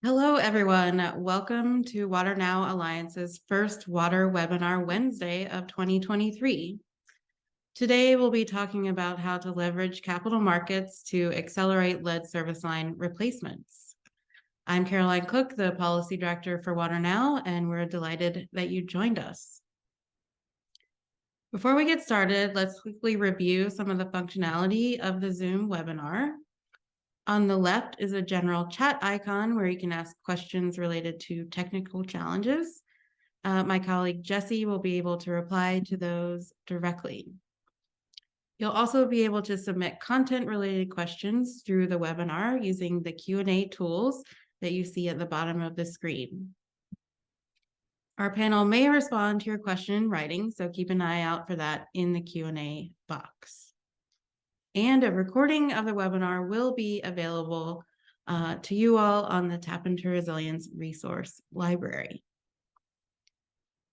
Hello, everyone. Welcome to WaterNow Alliance's first Water Webinar Wednesday of 2023. Today, we'll be talking about how to leverage capital markets to accelerate lead service line replacements. I'm Caroline Cook, the Policy Director for WaterNow, and we're delighted that you joined us. Before we get started, let's quickly review some of the functionality of the Zoom webinar. On the left is a general chat icon where you can ask questions related to technical challenges. My colleague Jessie will be able to reply to those directly. You'll also be able to submit content-related questions through the webinar using the Q&A tools that you see at the bottom of the screen. Our panel may respond to your question in writing, so keep an eye out for that in the Q&A box. And a recording of the webinar will be available to you all on the Tap into Resilience resource library.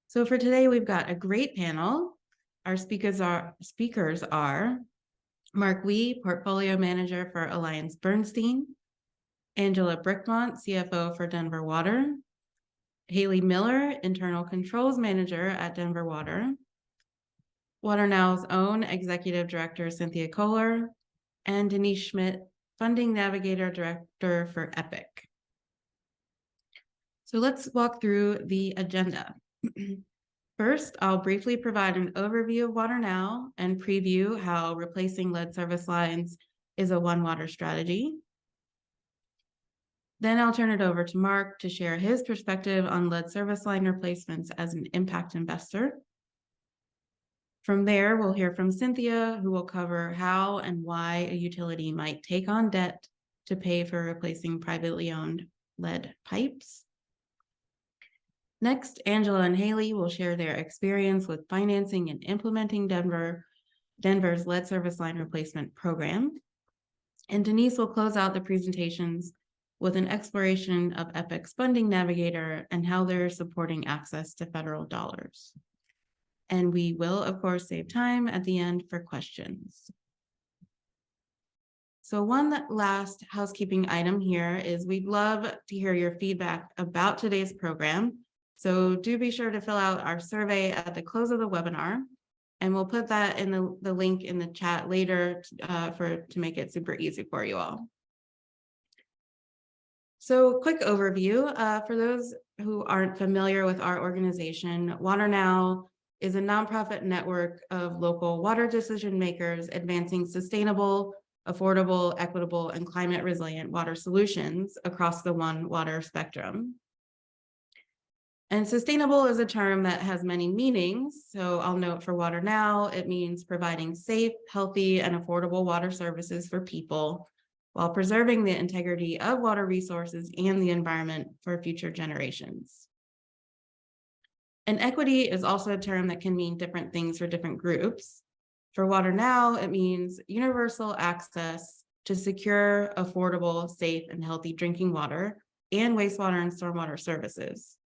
So for today, we've got a great panel. Our speakers are Mark Wee, Portfolio Manager for Alliance Bernstein, Angela Brickmont, CFO for Denver Water, Haley Miller, Internal Controls Manager at Denver Water, WaterNow's own Executive Director, Cynthia Kohler, and Denise Schmidt, Funding Navigator Director for EPIC. So let's walk through the agenda. First, I'll briefly provide an overview of WaterNow and preview how replacing lead service lines is a One Water strategy. Then I'll turn it over to Mark to share his perspective on lead service line replacements as an impact investor. From there, we'll hear from Cynthia, who will cover how and why a utility might take on debt to pay for replacing privately owned lead pipes. Next, Angela and Haley will share their experience with financing and implementing Denver's lead service line replacement program. And Denise will close out the presentations with an exploration of EPIC's Funding Navigator and how they're supporting access to federal dollars. And we will, of course, save time at the end for questions. So one last housekeeping item here is we'd love to hear your feedback about today's program. So do be sure to fill out our survey at the close of the webinar, and we'll put that in the link in the chat later to make it super easy for you all. So quick overview, for those who aren't familiar with our organization, WaterNow is a nonprofit network of local water decision makers advancing sustainable, affordable, equitable, and climate resilient water solutions across the One Water spectrum. And sustainable is a term that has many meanings. So I'll note for WaterNow, it means providing safe, healthy, and affordable water services for people while preserving the integrity of water resources and the environment for future generations. And equity is also a term that can mean different things for different groups. For WaterNow, it means universal access to secure, affordable, safe, and healthy drinking water and wastewater and stormwater services.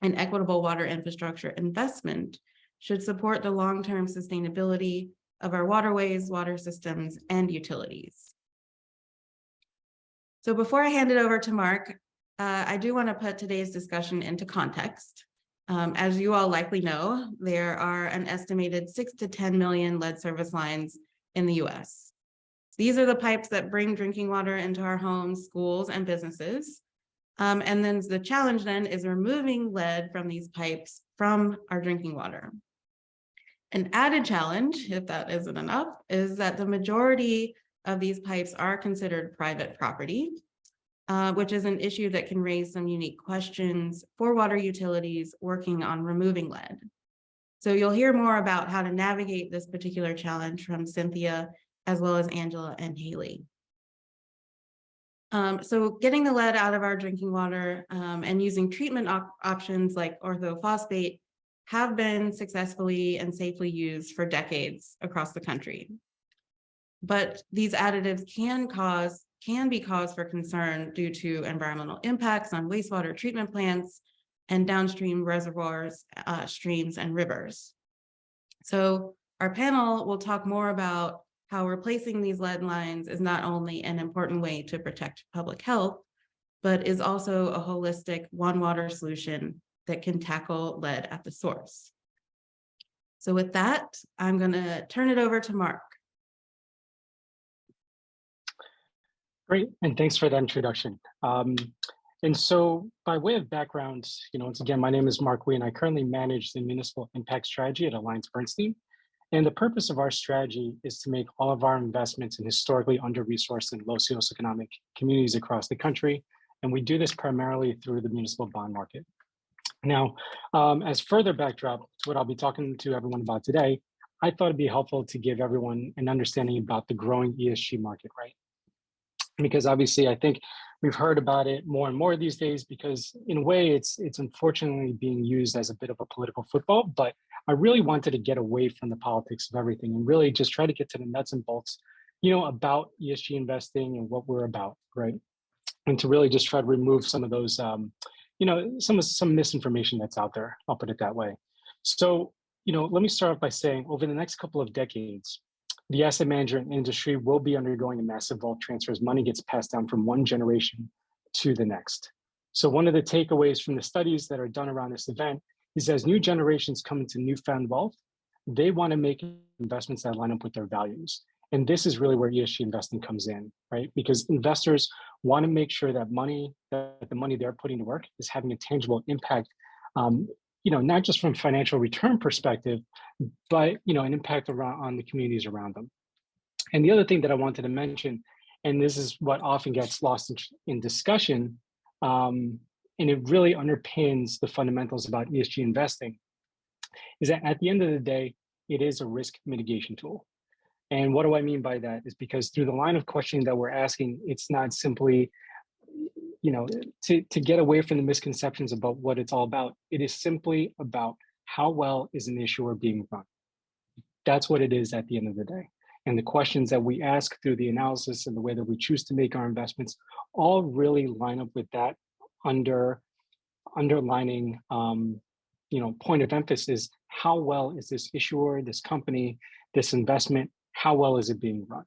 And equitable water infrastructure investment should support the long-term sustainability of our waterways, water systems, and utilities. So before I hand it over to Mark, I do want to put today's discussion into context. As you all likely know, there are an estimated 6 to 10 million lead service lines in the US. These are the pipes that bring drinking water into our homes, schools, and businesses. And then the challenge then is removing lead from these pipes from our drinking water. An added challenge, if that isn't enough, is that the majority of these pipes are considered private property, which is an issue that can raise some unique questions for water utilities working on removing lead. So you'll hear more about how to navigate this particular challenge from Cynthia, as well as Angela and Haley. So getting the lead out of our drinking water and using treatment options like orthophosphate have been successfully and safely used for decades across the country. But these additives can be cause for concern due to environmental impacts on wastewater treatment plants and downstream reservoirs, streams, and rivers. So our panel will talk more about how replacing these lead lines is not only an important way to protect public health, but is also a holistic one water solution that can tackle lead at the source. So with that, I'm going to turn it over to Mark. Great, and thanks for that introduction. And so by way of background, once again, my name is Mark Wee, and I currently manage the municipal impact strategy at AllianceBernstein. And the purpose of our strategy is to make all of our investments in historically under-resourced and low socioeconomic communities across the country. And we do this primarily through the municipal bond market. Now, as further backdrop to what I'll be talking to everyone about today, I thought it'd be helpful to give everyone an understanding about the growing ESG market, right? Because obviously I think we've heard about it more and more these days, because in a way it's unfortunately being used as a bit of a political football. But I really wanted to get away from the politics of everything and really just try to get to the nuts and bolts, about ESG investing and what we're about, right? And to really just try to remove some of those, some misinformation that's out there. I'll put it that way. So, let me start off by saying over the next couple of decades, the asset management industry will be undergoing a massive wealth transfer as money gets passed down from one generation to the next. So one of the takeaways from the studies that are done around this event is as new generations come into newfound wealth, they want to make investments that line up with their values. And this is really where ESG investing comes in, right? Because investors want to make sure that the money they're putting to work is having a tangible impact, not just from financial return perspective, but an impact on the communities around them. And the other thing that I wanted to mention, and this is what often gets lost in discussion, and it really underpins the fundamentals about ESG investing, is that at the end of the day, it is a risk mitigation tool. And what do I mean by that is because through the line of questioning that we're asking, it's not simply to get away from the misconceptions about what it's all about. It is simply about how well is an issuer being run. That's what it is at the end of the day. And the questions that we ask through the analysis and the way that we choose to make our investments all really line up with that underlining point of emphasis. How well is this issuer, this company, this investment, how well is it being run,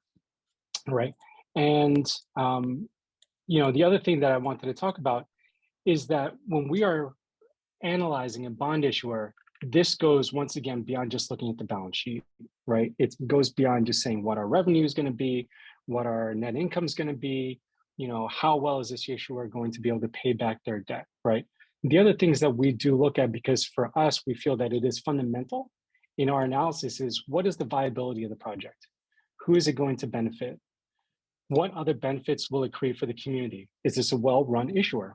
right? And the other thing that I wanted to talk about is that when we are analyzing a bond issuer, this goes once again beyond just looking at the balance sheet, right? It goes beyond just saying what our revenue is going to be, what our net income is going to be, how well is this issuer going to be able to pay back their debt, right? The other things that we do look at, because for us, we feel that it is fundamental in our analysis, is what is the viability of the project? Who is it going to benefit? What other benefits will it create for the community? Is this a well-run issuer?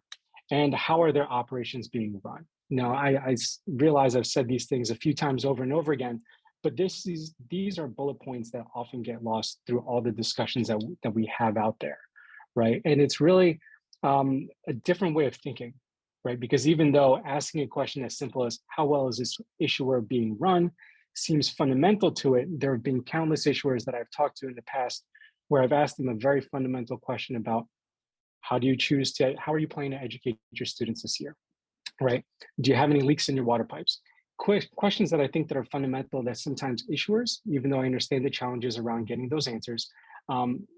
And how are their operations being run? Now, I realize I've said these things a few times over and over again, but these are bullet points that often get lost through all the discussions that we have out there, right? And it's really a different way of thinking, right? Because even though asking a question as simple as how well is this issuer being run seems fundamental to it, there have been countless issuers that I've talked to in the past where I've asked them a very fundamental question about how are you planning to educate your students this year, right? Do you have any leaks in your water pipes? Questions that I think that are fundamental that sometimes issuers, even though I understand the challenges around getting those answers,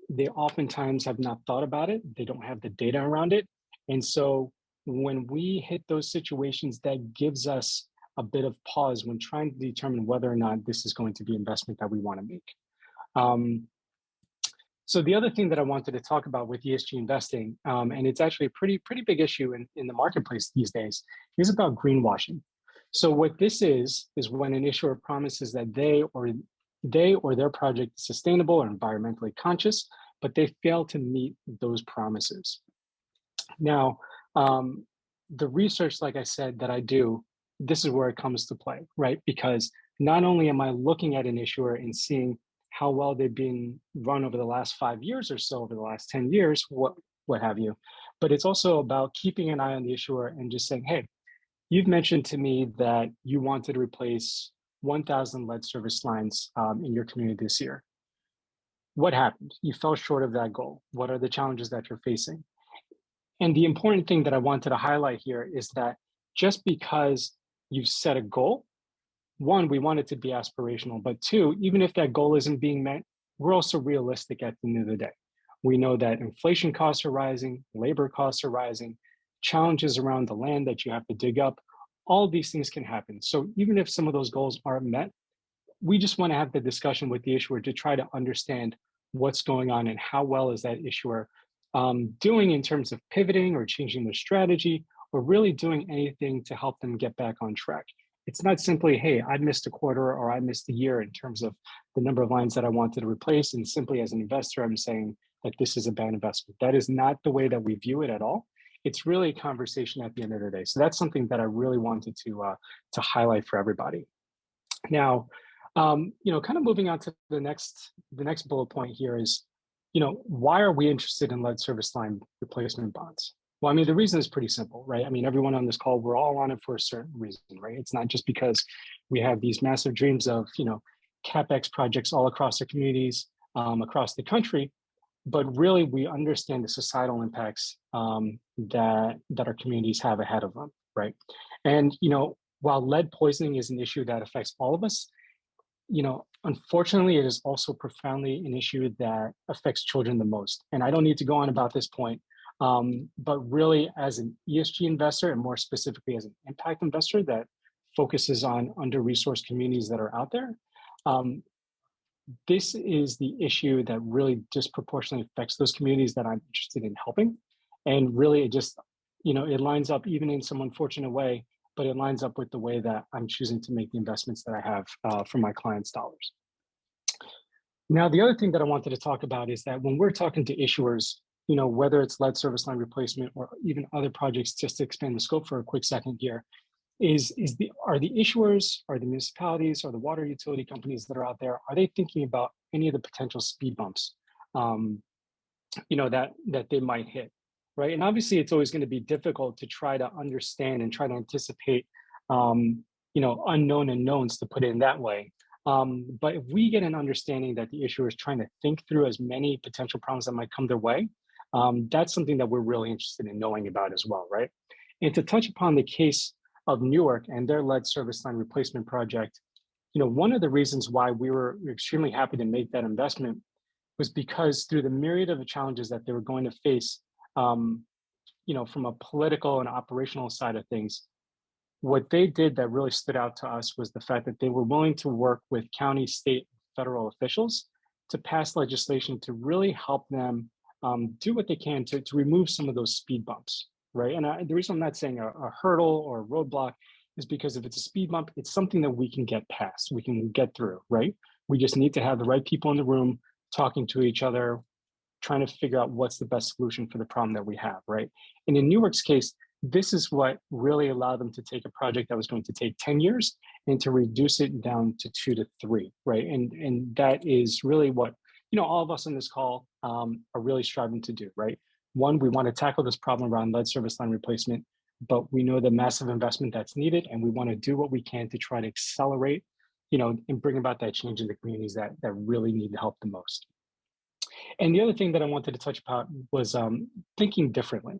they oftentimes have not thought about it. They don't have the data around it. And so when we hit those situations, that gives us a bit of pause when trying to determine whether or not this is going to be investment that we want to make. So the other thing that I wanted to talk about with ESG investing, and it's actually a pretty big issue in the marketplace these days, is about greenwashing. So what this is when an issuer promises that they or their project is sustainable or environmentally conscious, but they fail to meet those promises. Now, the research, like I said, that I do, this is where it comes to play, right? Because not only am I looking at an issuer and seeing how well they've been run over the last 5 years or so, over the last 10 years, what have you. But it's also about keeping an eye on the issuer and just saying, hey, you've mentioned to me that you wanted to replace 1,000 lead service lines in your community this year. What happened? You fell short of that goal. What are the challenges that you're facing? And the important thing that I wanted to highlight here is that just because you've set a goal, one, we want it to be aspirational, but two, even if that goal isn't being met, we're also realistic at the end of the day. We know that inflation costs are rising, labor costs are rising, challenges around the land that you have to dig up. All these things can happen. So even if some of those goals aren't met, we just want to have the discussion with the issuer to try to understand what's going on and how well is that issuer doing in terms of pivoting or changing their strategy or really doing anything to help them get back on track. It's not simply, hey, I missed a quarter or I missed a year in terms of the number of lines that I wanted to replace. And simply as an investor, I'm saying that this is a bad investment. That is not the way that we view it at all. It's really a conversation at the end of the day. So that's something that I really wanted to highlight for everybody. Now, kind of moving on to the next bullet point here is, why are we interested in lead service line replacement bonds? Well, I mean, the reason is pretty simple, right? I mean, everyone on this call, we're all on it for a certain reason, right? It's not just because we have these massive dreams of, CapEx projects all across our communities, across the country, but really we understand the societal impacts that our communities have ahead of them, right? And while lead poisoning is an issue that affects all of us, unfortunately, it is also profoundly an issue that affects children the most. And I don't need to go on about this point, but really as an ESG investor and more specifically as an impact investor that focuses on under-resourced communities that are out there, this is the issue that really disproportionately affects those communities that I'm interested in helping. And really it just, it lines up even in some unfortunate way, but it lines up with the way that I'm choosing to make the investments that I have for my clients' dollars. Now, the other thing that I wanted to talk about is that when we're talking to issuers, whether it's lead service line replacement or even other projects, just to expand the scope for a quick second here, are the issuers, are the municipalities, or the water utility companies that are out there, are they thinking about any of the potential speed bumps, that they might hit, right? And obviously, it's always going to be difficult to try to understand and try to anticipate, unknown unknowns, to put it in that way. But if we get an understanding that the issuer is trying to think through as many potential problems that might come their way, that's something that we're really interested in knowing about as well, right? And to touch upon the case of Newark and their lead service line replacement project, one of the reasons why we were extremely happy to make that investment was because through the myriad of challenges that they were going to face, from a political and operational side of things, what they did that really stood out to us was the fact that they were willing to work with county, state, federal officials to pass legislation to really help them do what they can to remove some of those speed bumps, right? And the reason I'm not saying a hurdle or a roadblock is because if it's a speed bump, it's something that we can get past, we can get through, right? We just need to have the right people in the room talking to each other, trying to figure out what's the best solution for the problem that we have, right? And in Newark's case, this is what really allowed them to take a project that was going to take 10 years and to reduce it down to 2 to 3, right? And that is really what, all of us on this call are really striving to do, right? One, we want to tackle this problem around lead service line replacement, but we know the massive investment that's needed, and we want to do what we can to try to accelerate, and bring about that change in the communities that really need the help the most. And the other thing that I wanted to touch upon was thinking differently,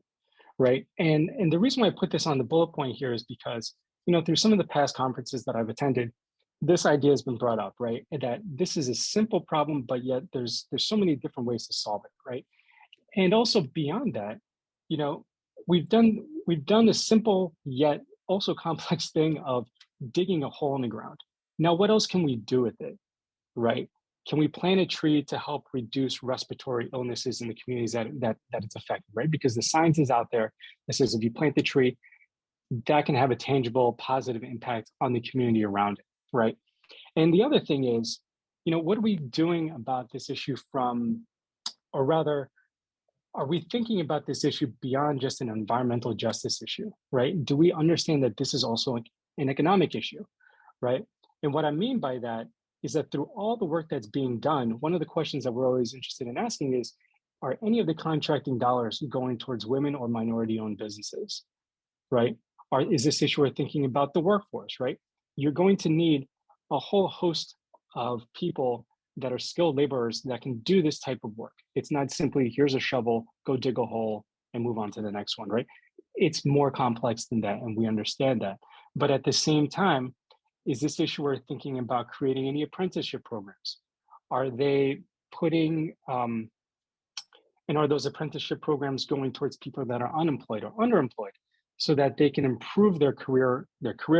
right? And the reason why I put this on the bullet point here is because, through some of the past conferences that I've attended, this idea has been brought up, right? That this is a simple problem, but yet there's so many different ways to solve it, right? And also beyond that, we've done the simple yet also complex thing of digging a hole in the ground. Now, what else can we do with it, right? Can we plant a tree to help reduce respiratory illnesses in the communities that it's affected, right? Because the science is out there that says if you plant the tree, that can have a tangible, positive impact on the community around it, right? And the other thing is, what are we doing about this issue or rather, are we thinking about this issue beyond just an environmental justice issue, right? Do we understand that this is also an economic issue, right? And what I mean by that is that through all the work that's being done, one of the questions that we're always interested in asking is, are any of the contracting dollars going towards women or minority-owned businesses, right? Is this issue we're thinking about the workforce, right? You're going to need a whole host of people that are skilled laborers that can do this type of work. It's not simply, here's a shovel, go dig a hole and move on to the next one, right? It's more complex than that, and we understand that. But at the same time, is this issue we're thinking about creating any apprenticeship programs? Are they putting And are those apprenticeship programs going towards people that are unemployed or underemployed so that they can improve their career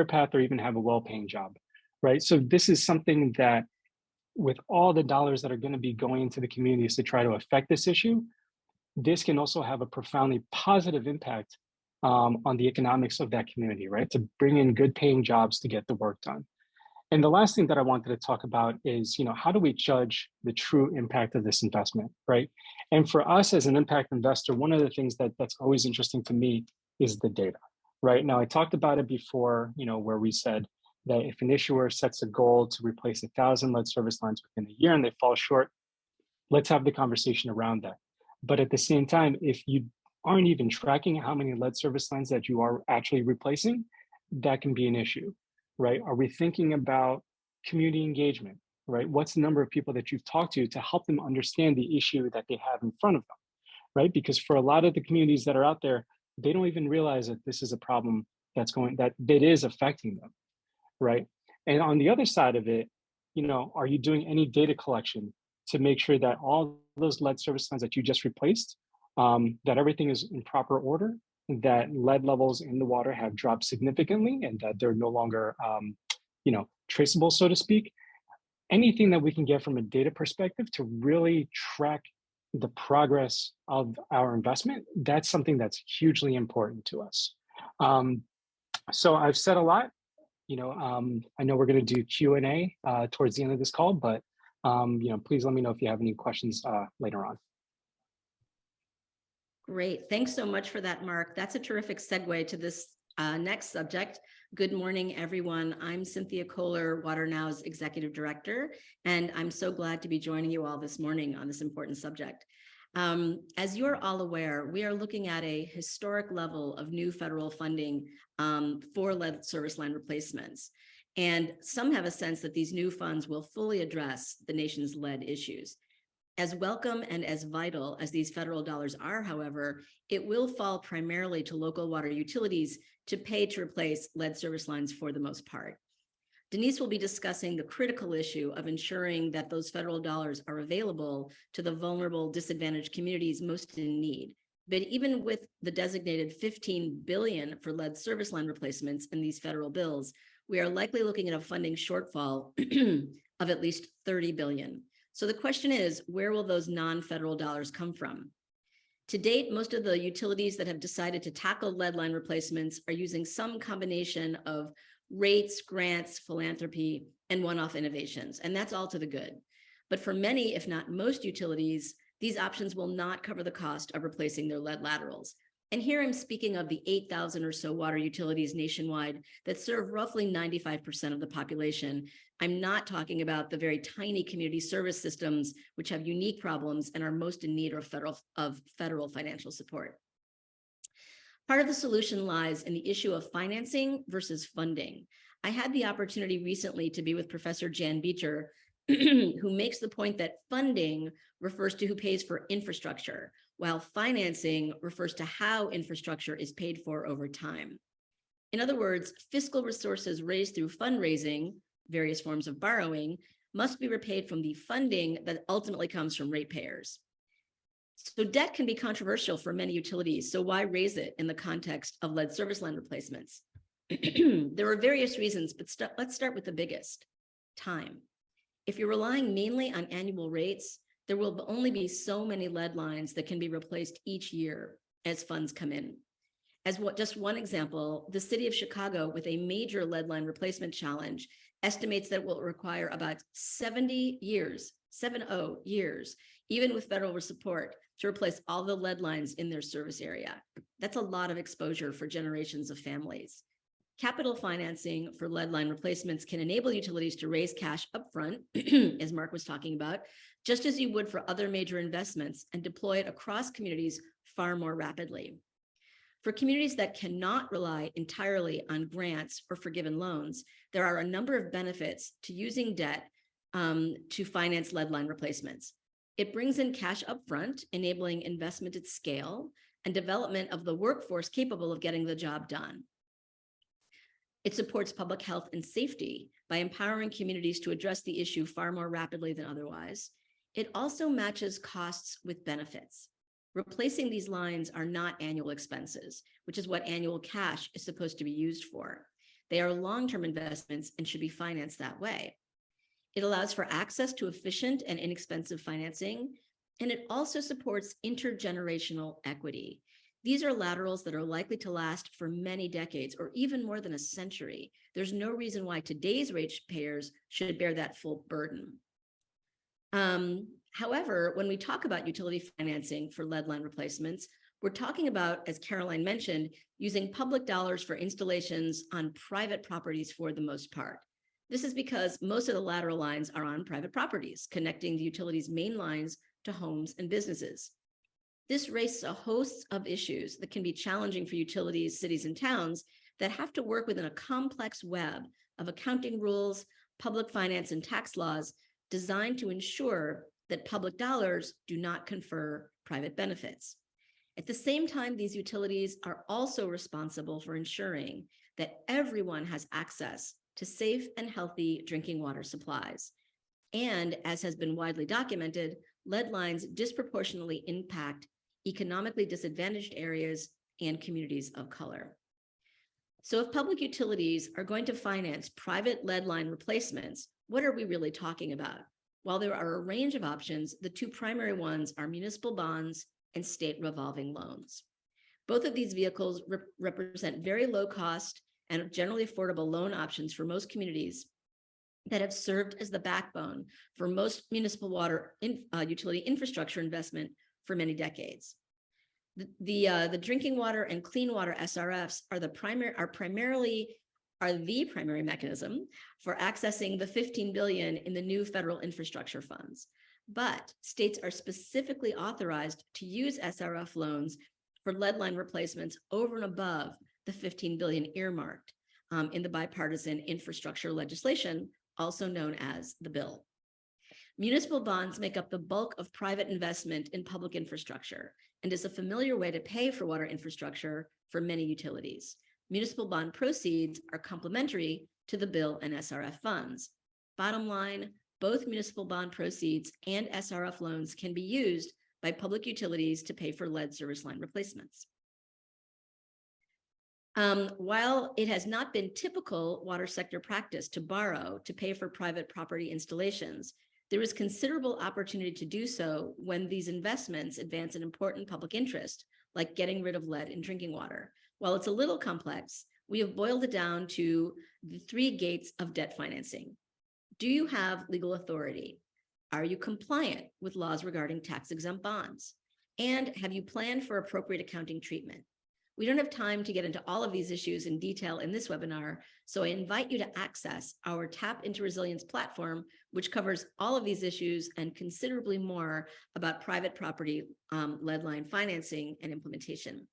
path, or even have a well-paying job, right? So this is something that, with all the dollars that are going to be going into the communities to try to affect this issue, this can also have a profoundly positive impact on the economics of that community, right? To bring in good paying jobs to get the work done. And the last thing that I wanted to talk about is, how do we judge the true impact of this investment, right? And for us as an impact investor, one of the things that's always interesting to me is the data, right? Now, I talked about it before, where we said that if an issuer sets a goal to replace 1,000 lead service lines within a year and they fall short, let's have the conversation around that. But at the same time, if you aren't even tracking how many lead service lines that you are actually replacing, that can be an issue, right? Are we thinking about community engagement, right? What's the number of people that you've talked to help them understand the issue that they have in front of them, right? Because for a lot of the communities that are out there, they don't even realize that this is a problem that is affecting them, right? And on the other side of it, are you doing any data collection to make sure that all those lead service lines that you just replaced, that everything is in proper order, that lead levels in the water have dropped significantly, and that they're no longer, traceable, so to speak? Anything that we can get from a data perspective to really track the progress of our investment, that's something that's hugely important to us. So I've said a lot. I know we're going to do Q&A towards the end of this call, but please let me know if you have any questions later on. Great. Thanks so much for that, Mark. That's a terrific segue to this next subject. Good morning, everyone. I'm Cynthia Kohler, WaterNow's Executive Director, and I'm so glad to be joining you all this morning on this important subject. As you're all aware, we are looking at a historic level of new federal funding for lead service line replacements. And some have a sense that these new funds will fully address the nation's lead issues. As welcome and as vital as these federal dollars are, however, it will fall primarily to local water utilities to pay to replace lead service lines for the most part. Denise will be discussing the critical issue of ensuring that those federal dollars are available to the vulnerable, disadvantaged communities most in need. But even with the designated $15 billion for lead service line replacements in these federal bills, we are likely looking at a funding shortfall of at least $30 billion. So the question is, where will those non-federal dollars come from? To date, most of the utilities that have decided to tackle lead line replacements are using some combination of rates, grants, philanthropy, and one-off innovations, and that's all to the good. But for many, if not most utilities, these options will not cover the cost of replacing their lead laterals. And here I'm speaking of the 8,000 or so water utilities nationwide that serve roughly 95% of the population. I'm not talking about the very tiny community service systems, which have unique problems and are most in need of federal financial support. Part of the solution lies in the issue of financing versus funding. I had the opportunity recently to be with Professor Jan Beecher, who makes the point that funding refers to who pays for infrastructure, while financing refers to how infrastructure is paid for over time. In other words, fiscal resources raised through fundraising, various forms of borrowing, must be repaid from the funding that ultimately comes from ratepayers. So debt can be controversial for many utilities, so why raise it in the context of lead service line replacements? There are various reasons, but let's start with the biggest: time. If you're relying mainly on annual rates, there will only be so many lead lines that can be replaced each year as funds come in. Just one example, the city of Chicago, with a major lead line replacement challenge, estimates that it will require about 70 years, 70 years, even with federal support, to replace all the lead lines in their service area. That's a lot of exposure for generations of families. Capital financing for lead line replacements can enable utilities to raise cash upfront, as Mark was talking about, just as you would for other major investments, and deploy it across communities far more rapidly. For communities that cannot rely entirely on grants or forgiven loans, there are a number of benefits to using debt to finance lead line replacements. It brings in cash upfront, enabling investment at scale and development of the workforce capable of getting the job done. It supports public health and safety by empowering communities to address the issue far more rapidly than otherwise. It also matches costs with benefits. replacing these lines are not annual expenses, which is what annual cash is supposed to be used for. They are long-term investments and should be financed that way. It allows for access to efficient and inexpensive financing, and it also supports intergenerational equity. These are laterals that are likely to last for many decades or even more than a century. There's no reason why today's ratepayers should bear that full burden. However, when we talk about utility financing for lead line replacements, we're talking about, as Caroline mentioned, using public dollars for installations on private properties for the most part. This is because most of the lateral lines are on private properties, connecting the utility's main lines to homes and businesses. This raises a host of issues that can be challenging for utilities, cities, and towns that have to work within a complex web of accounting rules, public finance, and tax laws designed to ensure that public dollars do not confer private benefits. At the same time, these utilities are also responsible for ensuring that everyone has access to safe and healthy drinking water supplies. And as has been widely documented, lead lines disproportionately impact economically disadvantaged areas and communities of color. So if public utilities are going to finance private lead line replacements, what are we really talking about? While there are a range of options, the two primary ones are municipal bonds and state revolving loans. Both of these vehicles represent very low cost and generally affordable loan options for most communities that have served as the backbone for most municipal water utility infrastructure investment for many decades. The drinking water and clean water SRFs are the primary mechanism for accessing the $15 billion in the new federal infrastructure funds. But states are specifically authorized to use SRF loans for lead line replacements over and above the $15 billion earmarked in the bipartisan infrastructure legislation, also known as the bill. Municipal bonds make up the bulk of private investment in public infrastructure and is a familiar way to pay for water infrastructure for many utilities. Municipal bond proceeds are complementary to the bill and SRF funds. Bottom line, both municipal bond proceeds and SRF loans can be used by public utilities to pay for lead service line replacements. While it has not been typical water sector practice to borrow to pay for private property installations, there is considerable opportunity to do so when these investments advance an important public interest, like getting rid of lead in drinking water. While it's a little complex, we have boiled it down to the three gates of debt financing. Do you have legal authority? Are you compliant with laws regarding tax-exempt bonds? And have you planned for appropriate accounting treatment? We don't have time to get into all of these issues in detail in this webinar, so I invite you to access our Tap into Resilience platform, which covers all of these issues and considerably more about private property lead line financing and implementation.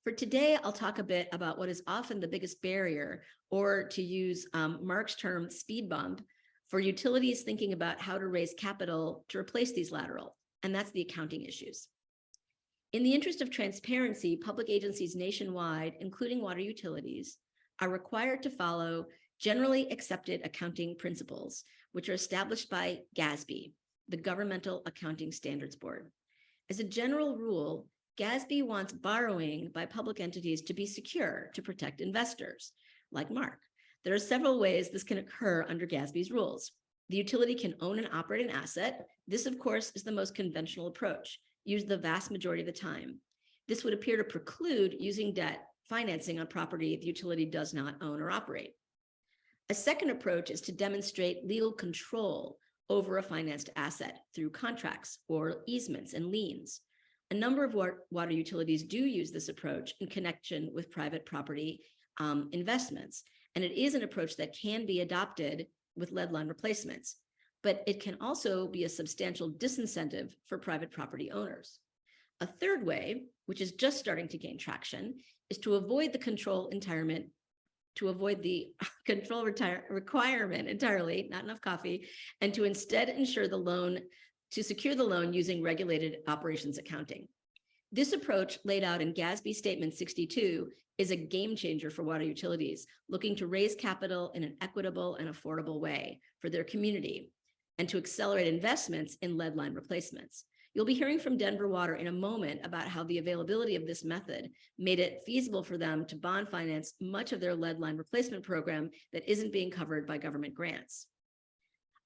For today, I'll talk a bit about what is often the biggest barrier, or to use Mark's term, speed bump, for utilities thinking about how to raise capital to replace these lateral, and that's the accounting issues. In the interest of transparency, public agencies nationwide, including water utilities, are required to follow generally accepted accounting principles, which are established by GASB, the Governmental Accounting Standards Board. As a general rule, GASB wants borrowing by public entities to be secure to protect investors, like Mark. There are several ways this can occur under GASB's rules. The utility can own and operate an asset. This, of course, is the most conventional approach, used the vast majority of the time. This would appear to preclude using debt financing on property the utility does not own or operate. A second approach is to demonstrate legal control over a financed asset through contracts or easements and liens. A number of water utilities do use this approach in connection with private property investments, and it is an approach that can be adopted with lead line replacements, but it can also be a substantial disincentive for private property owners. A third way, which is just starting to gain traction, is to avoid the control requirement entirely, not enough coffee, and to instead ensure the loan, to secure the loan using regulated operations accounting. This approach, laid out in GASB Statement 62, is a game changer for water utilities looking to raise capital in an equitable and affordable way for their community and to accelerate investments in lead line replacements. You'll be hearing from Denver Water in a moment about how the availability of this method made it feasible for them to bond finance much of their lead line replacement program that isn't being covered by government grants.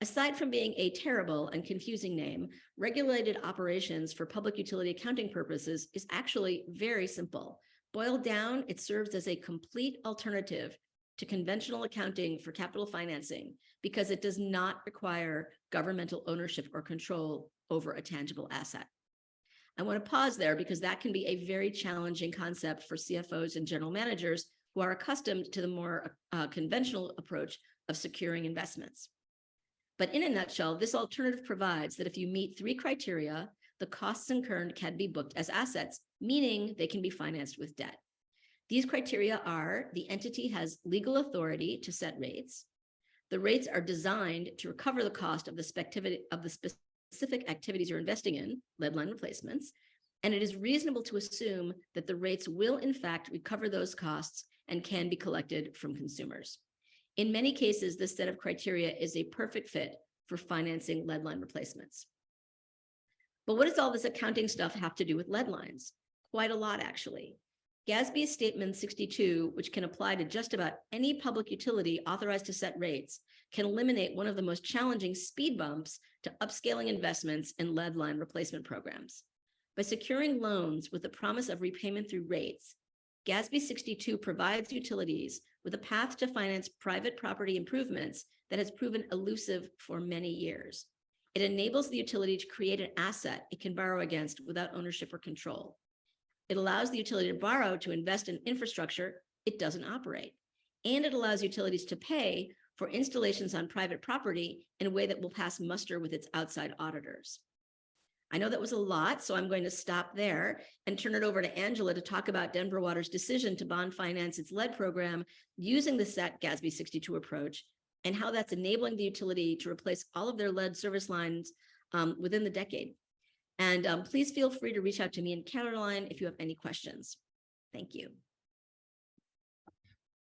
Aside from being a terrible and confusing name, regulated operations for public utility accounting purposes is actually very simple. Boiled down, it serves as a complete alternative to conventional accounting for capital financing because it does not require governmental ownership or control over a tangible asset. I want to pause there because that can be a very challenging concept for CFOs and general managers who are accustomed to the more conventional approach of securing investments. But in a nutshell, this alternative provides that if you meet 3 criteria, the costs incurred can be booked as assets, meaning they can be financed with debt. These criteria are: the entity has legal authority to set rates, the rates are designed to recover the cost of the specific activities you're investing in, lead line replacements, and it is reasonable to assume that the rates will in fact recover those costs and can be collected from consumers. In many cases, this set of criteria is a perfect fit for financing lead line replacements. But what does all this accounting stuff have to do with lead lines? Quite a lot, actually. GASB's Statement 62, which can apply to just about any public utility authorized to set rates, can eliminate one of the most challenging speed bumps to upscaling investments in lead line replacement programs. By securing loans with the promise of repayment through rates, GASB 62 provides utilities with a path to finance private property improvements that has proven elusive for many years. It enables the utility to create an asset it can borrow against without ownership or control. It allows the utility to borrow to invest in infrastructure it doesn't operate. And it allows utilities to pay for installations on private property in a way that will pass muster with its outside auditors. I know that was a lot, so I'm going to stop there and turn it over to Angela to talk about Denver Water's decision to bond finance its lead program using the set GASB 62 approach and how that's enabling the utility to replace all of their lead service lines within the decade. And please feel free to reach out to me and Caroline if you have any questions. Thank you.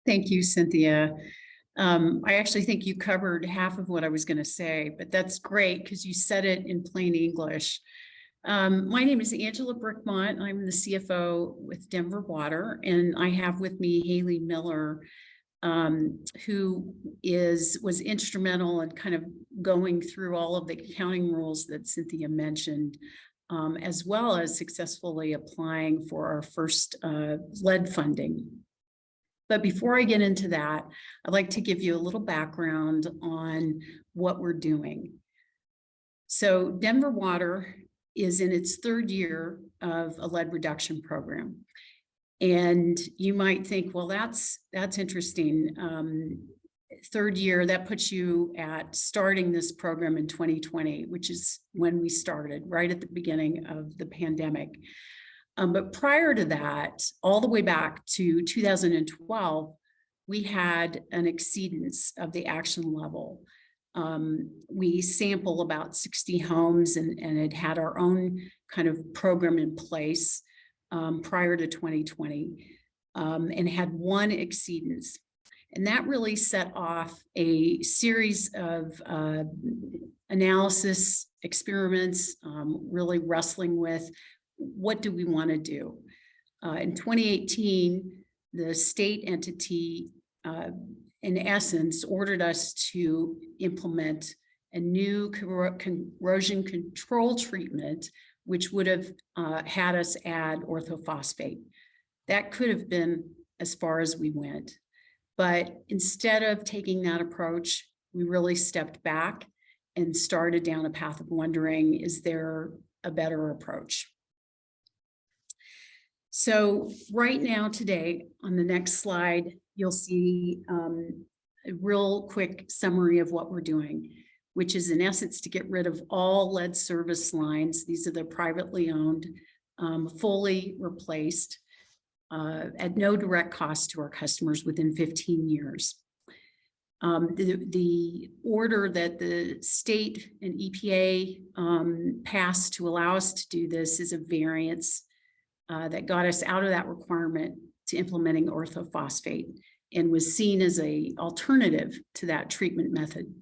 Thank you, Cynthia. I actually think you covered half of what I was going to say, but that's great because you said it in plain English. My name is Angela Brickmont. I'm the CFO with Denver Water, and I have with me Haley Miller, who was instrumental in kind of going through all of the accounting rules that Cynthia mentioned, as well as successfully applying for our first lead funding. But before I get into that, I'd like to give you a little background on what we're doing. So Denver Water is in its 3rd year of a lead reduction program. And you might think, well, that's interesting. 3rd year, that puts you at starting this program in 2020, which is when we started, right at the beginning of the pandemic. But prior to that, all the way back to 2012, we had an exceedance of the action level. We sample about 60 homes and it had our own kind of program in place prior to 2020 and had 1 exceedance. And that really set off a series of analysis experiments, really wrestling with what do we want to do. In 2018, the state entity, in essence, ordered us to implement a new corrosion control treatment, which would have had us add orthophosphate. That could have been as far as we went. But instead of taking that approach, we really stepped back and started down a path of wondering, is there a better approach? So right now today, on the next slide, you'll see a real quick summary of what we're doing, which is in essence to get rid of all lead service lines. These are the privately owned, fully replaced at no direct cost to our customers within 15 years. The order that the state and EPA passed to allow us to do this is a variance that got us out of that requirement to implementing orthophosphate and was seen as an alternative to that treatment method.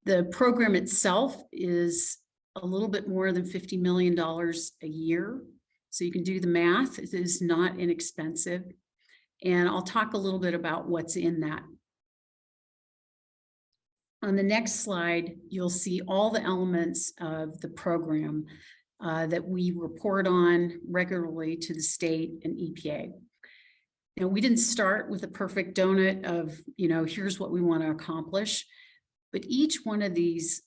The program itself is a little bit more than $50 million a year. So you can do the math. It is not inexpensive. And I'll talk a little bit about what's in that. On the next slide, you'll see all the elements of the program that we report on regularly to the state and EPA. Now, we didn't start with a perfect donut of, here's what we want to accomplish, but each one of these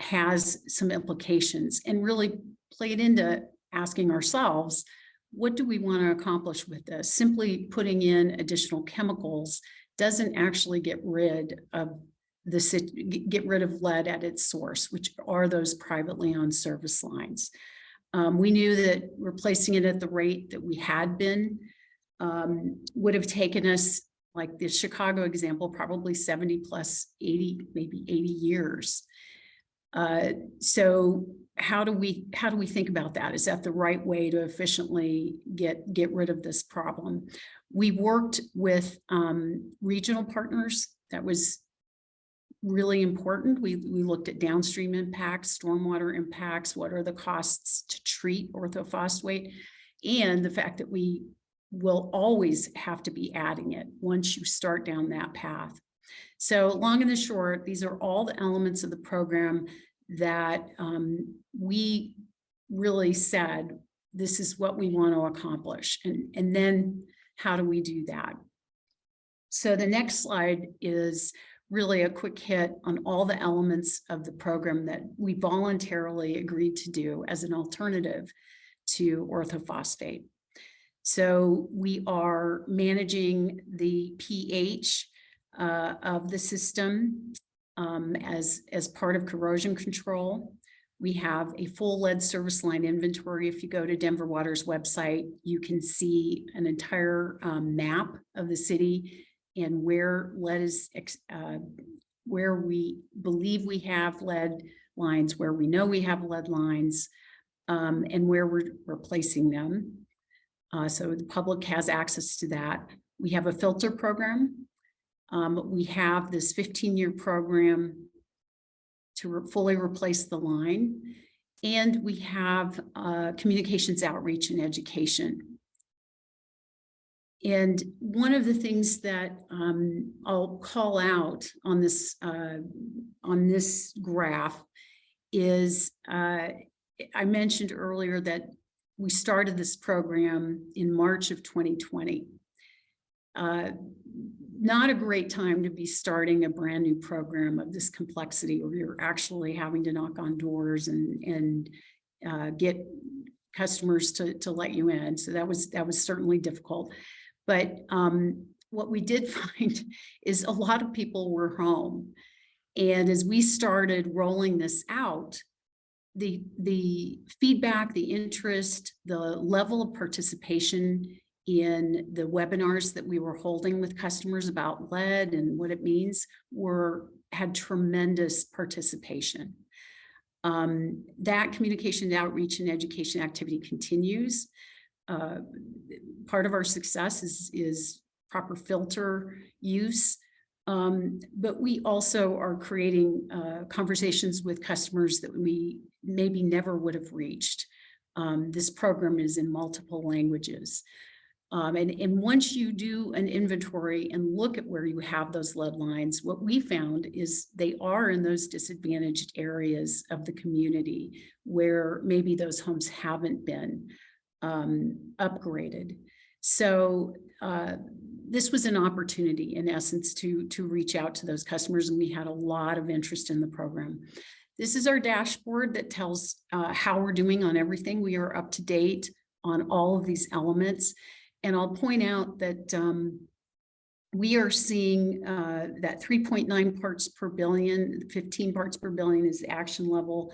has some implications and really played into asking ourselves, what do we want to accomplish with this? Simply putting in additional chemicals doesn't actually get rid of lead at its source, which are those privately owned service lines. We knew that replacing it at the rate that we had been would have taken us, like the Chicago example, probably 70 plus 80, maybe 80 years. So how do we think about that? Is that the right way to efficiently get rid of this problem? We worked with regional partners. That was really important. We looked at downstream impacts, stormwater impacts, what are the costs to treat orthophosphate, and the fact that we will always have to be adding it once you start down that path. So long and the short, these are all the elements of the program that we really said, this is what we want to accomplish. And then how do we do that? So the next slide is really a quick hit on all the elements of the program that we voluntarily agreed to do as an alternative to orthophosphate. So we are managing the pH of the system as part of corrosion control. We have a full lead service line inventory. If you go to Denver Water's website, you can see an entire map of the city and where lead is, where we believe we have lead lines, where we know we have lead lines, and where we're replacing them. So the public has access to that. We have a filter program. We have this 15-year program to fully replace the line. And we have communications outreach and education. And one of the things that I'll call out on this graph is I mentioned earlier that we started this program in March of 2020. Not a great time to be starting a brand new program of this complexity, where you're actually having to knock on doors and get customers to let you in. So that was certainly difficult. But what we did find is a lot of people were home. And as we started rolling this out, the feedback, the interest, the level of participation in the webinars that we were holding with customers about lead and what it means had tremendous participation. That communication, outreach, and education activity continues. Part of our success is proper filter use, but we also are creating conversations with customers that we maybe never would have reached. This program is in multiple languages. And once you do an inventory and look at where you have those lead lines, what we found is they are in those disadvantaged areas of the community where maybe those homes haven't been upgraded. So this was an opportunity, in essence, to reach out to those customers, and we had a lot of interest in the program. This is our dashboard that tells how we're doing on everything. We are up to date on all of these elements. And I'll point out that we are seeing that 3.9 parts per billion, 15 parts per billion is the action level,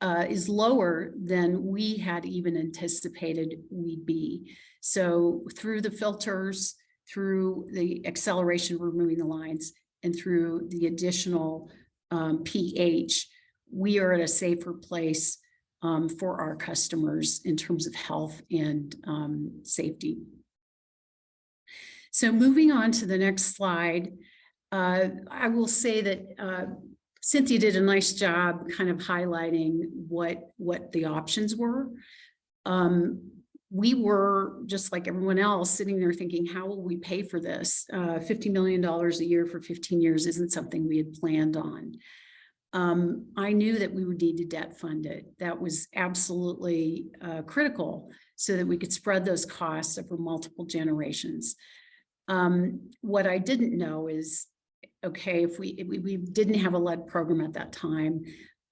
is lower than we had even anticipated we'd be. So through the filters, through the acceleration of removing the lines, and through the additional pH, we are at a safer place for our customers in terms of health and safety. So moving on to the next slide, I will say that Cynthia did a nice job kind of highlighting what the options were. We were, just like everyone else, sitting there thinking, how will we pay for this? $50 million a year for 15 years isn't something we had planned on. I knew that we would need to debt fund it. That was absolutely critical so that we could spread those costs over multiple generations. What I didn't know is, okay, if we didn't have a lead program at that time,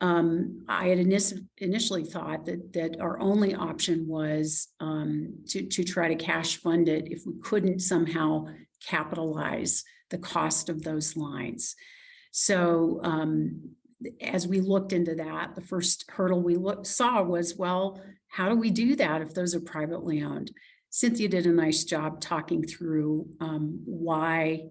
I had initially thought that our only option was to try to cash fund it if we couldn't somehow capitalize the cost of those lines. So as we looked into that, the first hurdle we saw was, well, how do we do that if those are privately owned? Cynthia did a nice job talking through why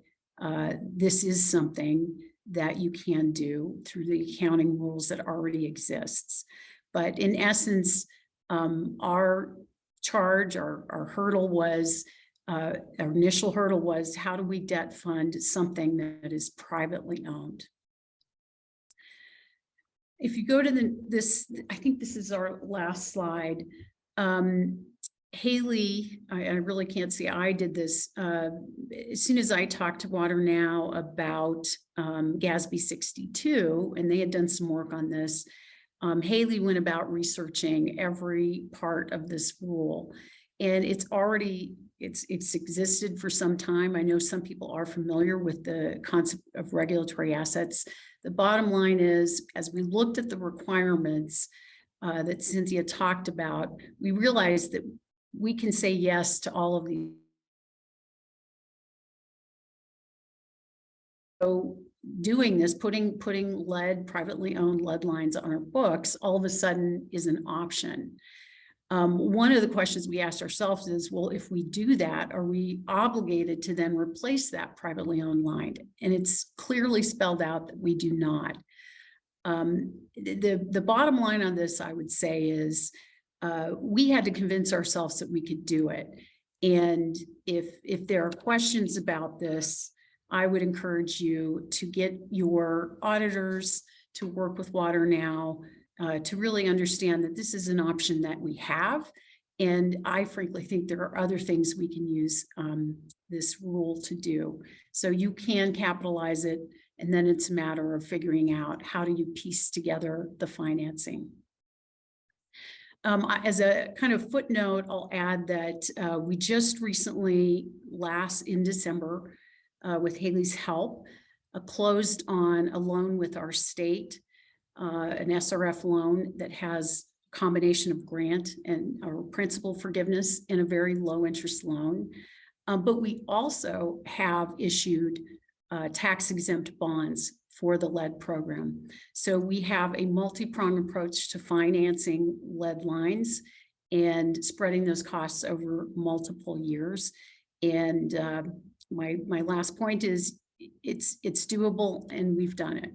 this is something that you can do through the accounting rules that already exists. But in essence, our hurdle was, our initial hurdle was, how do we debt fund something that is privately owned? If you go to this, I think this is our last slide. Haley, I really can't see, I did this as soon as I talked to WaterNow about GASB 62, and they had done some work on this. Haley went about researching every part of this rule, and it's existed for some time. I know some people are familiar with the concept of regulatory assets. The bottom line is, as we looked at the requirements that Cynthia talked about, we realized that we can say yes to all of these. So doing this, putting privately owned lead lines on our books, all of a sudden is an option. One of the questions we asked ourselves is, well, if we do that, are we obligated to then replace that privately owned line? And it's clearly spelled out that we do not. The bottom line on this, I would say, is we had to convince ourselves that we could do it. And if there are questions about this, I would encourage you to get your auditors to work with WaterNow to really understand that this is an option that we have. And I frankly think there are other things we can use this rule to do. So you can capitalize it, and then it's a matter of figuring out how do you piece together the financing. As a kind of footnote, I'll add that we just recently, in December, with Haley's help, closed on a loan with our state, an SRF loan that has a combination of grant and our principal forgiveness and a very low interest loan. But we also have issued tax exempt bonds for the lead program. So we have a multi-pronged approach to financing lead lines and spreading those costs over multiple years. And my last point is it's doable, and we've done it.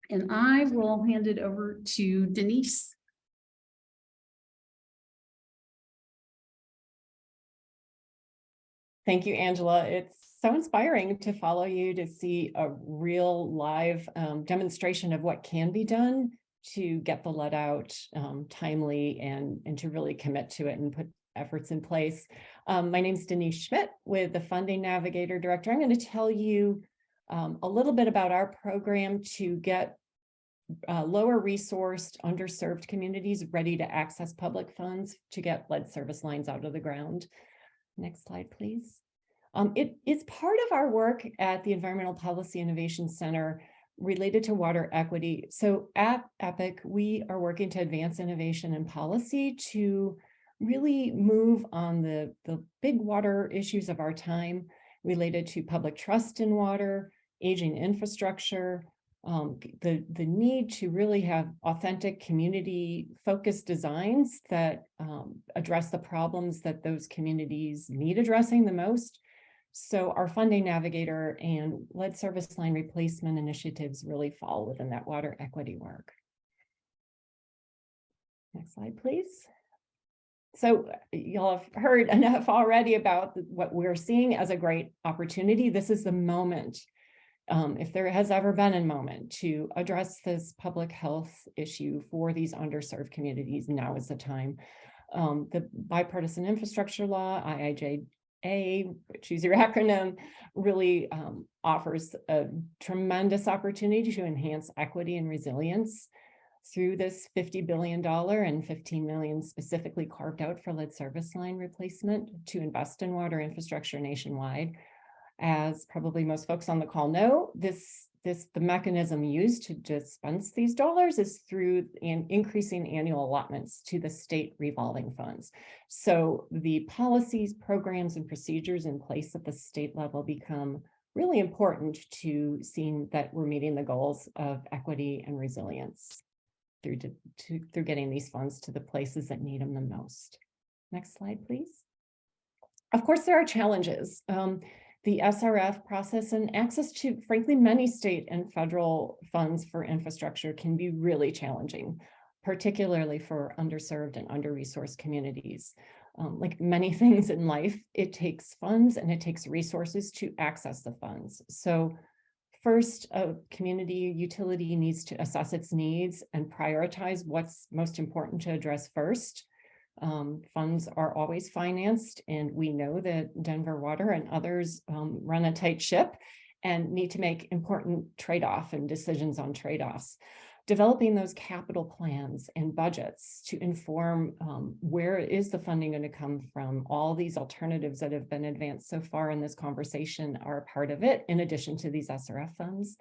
And I will hand it over to Denise. Thank you, Angela. It's so inspiring to follow you, to see a real live demonstration of what can be done to get the lead out timely and to really commit to it and put efforts in place. My name is Denise Schmidt with the Funding Navigator Director. I'm going to tell you a little bit about our program to get lower resourced, underserved communities ready to access public funds to get lead service lines out of the ground. Next slide, please. It is part of our work at the Environmental Policy Innovation Center related to water equity. So at EPIC, we are working to advance innovation and policy to really move on the big water issues of our time related to public trust in water, aging infrastructure, the need to really have authentic community-focused designs that address the problems that those communities need addressing the most. So our Funding Navigator and lead service line replacement initiatives really fall within that water equity work. Next slide, please. So y'all have heard enough already about what we're seeing as a great opportunity. This is the moment if there has ever been a moment to address this public health issue for these underserved communities, now is the time. The bipartisan infrastructure law, IIJA, choose your acronym, really offers a tremendous opportunity to enhance equity and resilience through this $50 billion and 15 million specifically carved out for lead service line replacement to invest in water infrastructure nationwide. As probably most folks on the call know, the mechanism used to dispense these dollars is through increasing annual allotments to the state revolving funds. So the policies, programs, and procedures in place at the state level become really important to seeing that we're meeting the goals of equity and resilience through getting these funds to the places that need them the most. Next slide, please. Of course, there are challenges. The SRF process and access to, frankly, many state and federal funds for infrastructure can be really challenging, particularly for underserved and under-resourced communities. Like many things in life, it takes funds and it takes resources to access the funds. So first, a community utility needs to assess its needs and prioritize what's most important to address first. Funds are always financed, and we know that Denver Water and others run a tight ship and need to make important trade-off and decisions on trade-offs. Developing those capital plans and budgets to inform where is the funding going to come from. All these alternatives that have been advanced so far in this conversation are a part of it, in addition to these SRF funds.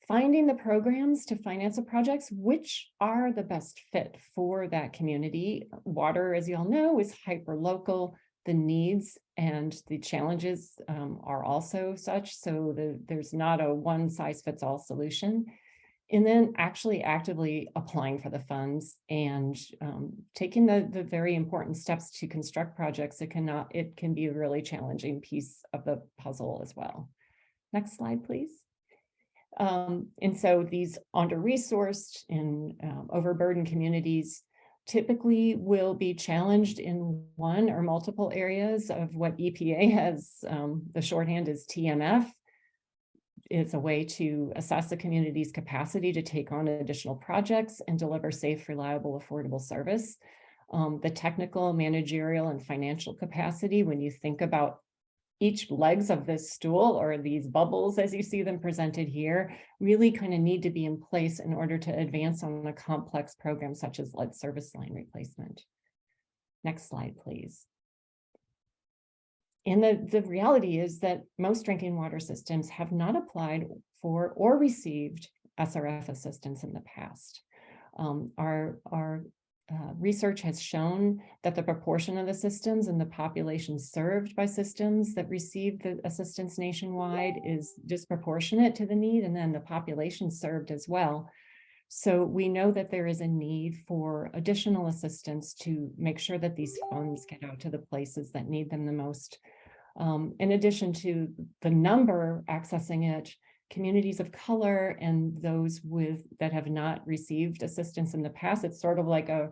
Finding the programs to finance the projects which are the best fit for that community. Water, as you all know, is hyper-local. The needs and the challenges are also such, so there's not a one-size-fits-all solution. And then actually actively applying for the funds and taking the very important steps to construct projects. It can be a really challenging piece of the puzzle as well. Next slide, please. And so these under-resourced and overburdened communities typically will be challenged in one or multiple areas of what EPA has, the shorthand is TMF. It's a way to assess the community's capacity to take on additional projects and deliver safe, reliable, affordable service. The technical, managerial, and financial capacity, when you think about each legs of this stool or these bubbles as you see them presented here, really kind of need to be in place in order to advance on a complex program such as lead service line replacement. Next slide, please. And the reality is that most drinking water systems have not applied for or received SRF assistance in the past. Our research has shown that the proportion of the systems and the population served by systems that receive the assistance nationwide is disproportionate to the need, and then the population served as well. So we know that there is a need for additional assistance to make sure that these funds get out to the places that need them the most. In addition to the number accessing it, communities of color and those that have not received assistance in the past, it's sort of like a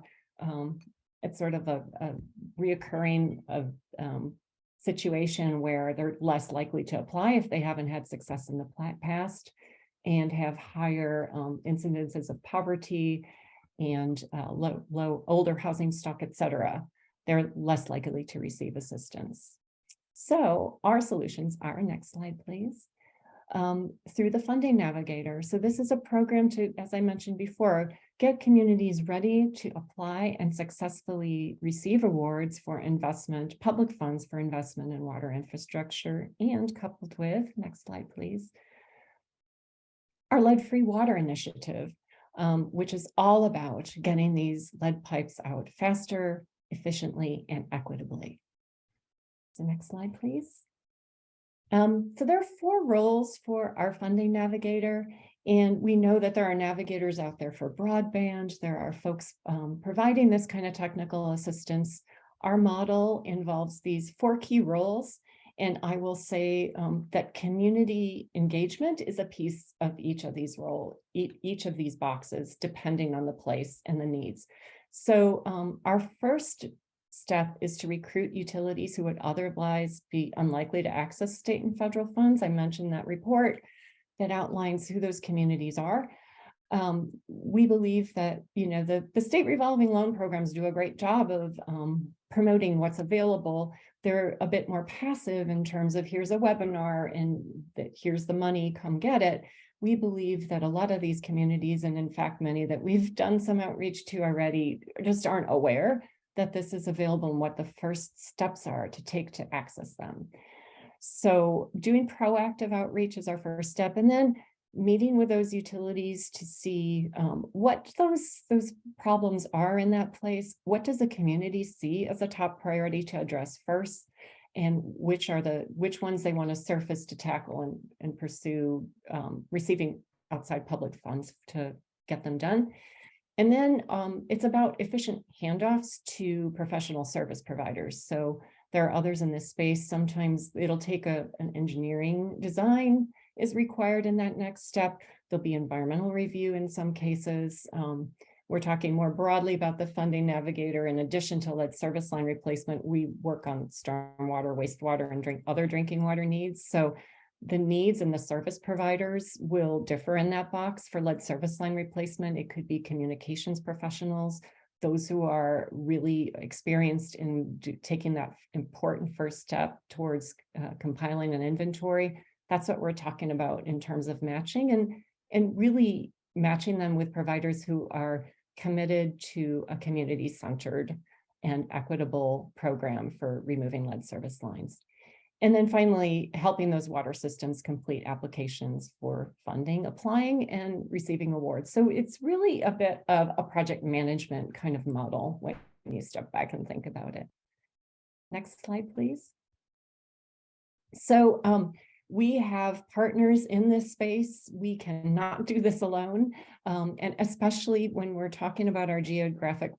reoccurring situation where they're less likely to apply if they haven't had success in the past, and have higher incidences of poverty and low older housing stock, et cetera. They're less likely to receive assistance. So our solutions are, next slide, please, through the Funding Navigator. So this is a program to, as I mentioned before, get communities ready to apply and successfully receive awards for investment, public funds for investment in water infrastructure, and coupled with, next slide, please, our lead-free water initiative, which is all about getting these lead pipes out faster, efficiently, and equitably. So next slide, please. So there are 4 roles for our Funding Navigator, and we know that there are navigators out there for broadband. There are folks providing this kind of technical assistance. Our model involves these 4 key roles, and I will say that community engagement is a piece of each of these roles, each of these boxes, depending on the place and the needs. So our first step is to recruit utilities who would otherwise be unlikely to access state and federal funds. I mentioned that report. that outlines who those communities are. We believe that, the state revolving loan programs do a great job of promoting what's available. They're a bit more passive in terms of here's a webinar and that here's the money, come get it. We believe that a lot of these communities, and in fact, many that we've done some outreach to already, just aren't aware that this is available and what the first steps are to take to access them. So doing proactive outreach is our first step, and then meeting with those utilities to see what those problems are in that place. What does the community see as a top priority to address first? And which ones they want to surface to tackle and pursue receiving outside public funds to get them done. And then it's about efficient handoffs to professional service providers. So there are others in this space. Sometimes it'll take an engineering design is required in that next step. There'll be environmental review in some cases. We're talking more broadly about the funding navigator. In addition to lead service line replacement, we work on stormwater, wastewater, and other drinking water needs. So the needs and the service providers will differ in that box. For lead service line replacement, it could be communications professionals, those who are really experienced in taking that important first step towards compiling an inventory. That's what we're talking about in terms of matching and really matching them with providers who are committed to a community-centered and equitable program for removing lead service lines. And then finally, helping those water systems complete applications for funding, applying and receiving awards. So it's really a bit of a project management kind of model when you step back and think about it. Next slide, please. So we have partners in this space. We cannot do this alone. And especially when we're talking about our geographic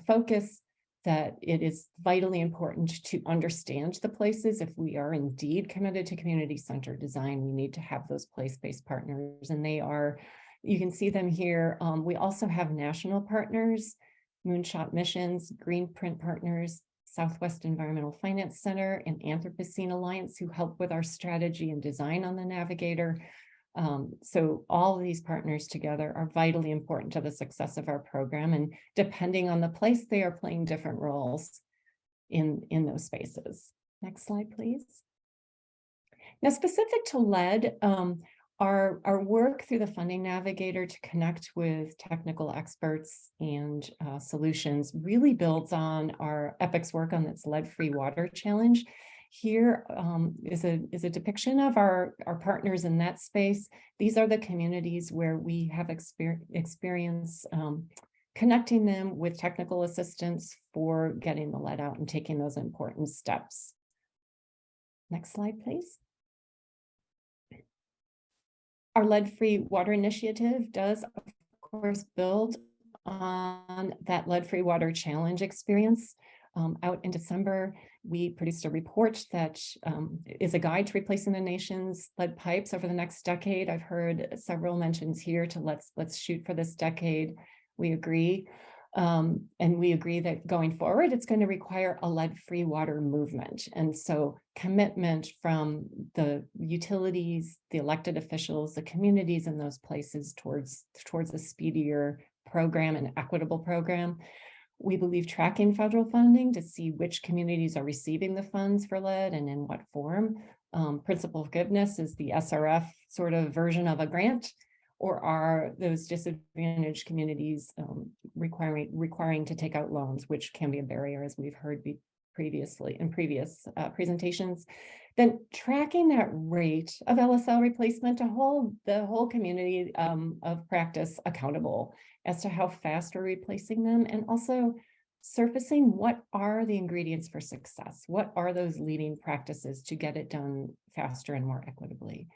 focus, that it is vitally important to understand the places. If we are indeed committed to community-centered design, we need to have those place-based partners, and they are, you can see them here. We also have national partners, Moonshot Missions, Greenprint Partners, Southwest Environmental Finance Center, and Anthropocene Alliance, who help with our strategy and design on the Navigator. So all of these partners together are vitally important to the success of our program, and depending on the place, they are playing different roles in those spaces. Next slide, please. Now, specific to lead, our work through the Funding Navigator to connect with technical experts and solutions really builds on our EPIC's work on this lead-free water challenge. Here is a depiction of our partners in that space. These are the communities where we have experience connecting them with technical assistance for getting the lead out and taking those important steps. Next slide, please. Our lead-free water initiative does, of course, build on that lead-free water challenge experience. Out in December, we produced a report that is a guide to replacing the nation's lead pipes over the next decade. I've heard several mentions here to let's shoot for this decade. We agree. And we agree that going forward, it's going to require a lead-free water movement. And so commitment from the utilities, the elected officials, the communities in those places towards a speedier program, an equitable program. We believe tracking federal funding to see which communities are receiving the funds for lead and in what form. Principal forgiveness is the SRF sort of version of a grant, or are those disadvantaged communities requiring to take out loans, which can be a barrier, as we've heard previously in previous presentations. Then tracking that rate of LSL replacement to hold the whole community of practice accountable as to how fast we're replacing them, and also surfacing what are the ingredients for success? What are those leading practices to get it done faster and more equitably?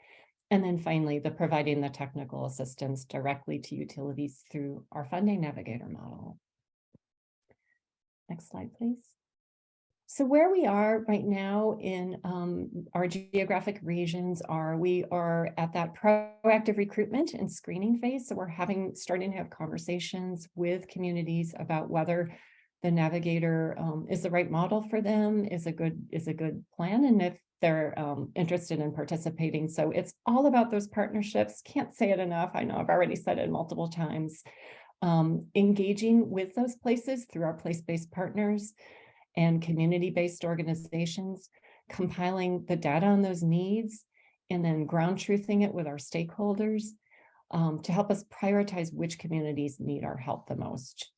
And then finally, providing the technical assistance directly to utilities through our Funding Navigator model. Next slide, please. So where we are right now in our geographic regions we are at that proactive recruitment and screening phase. So we're starting to have conversations with communities about whether the navigator is the right model for them, is a good plan, and if they're interested in participating. So it's all about those partnerships. Can't say it enough. I know I've already said it multiple times. Engaging with those places through our place-based partners and community-based organizations, compiling the data on those needs, and then ground truthing it with our stakeholders to help us prioritize which communities need our help the most.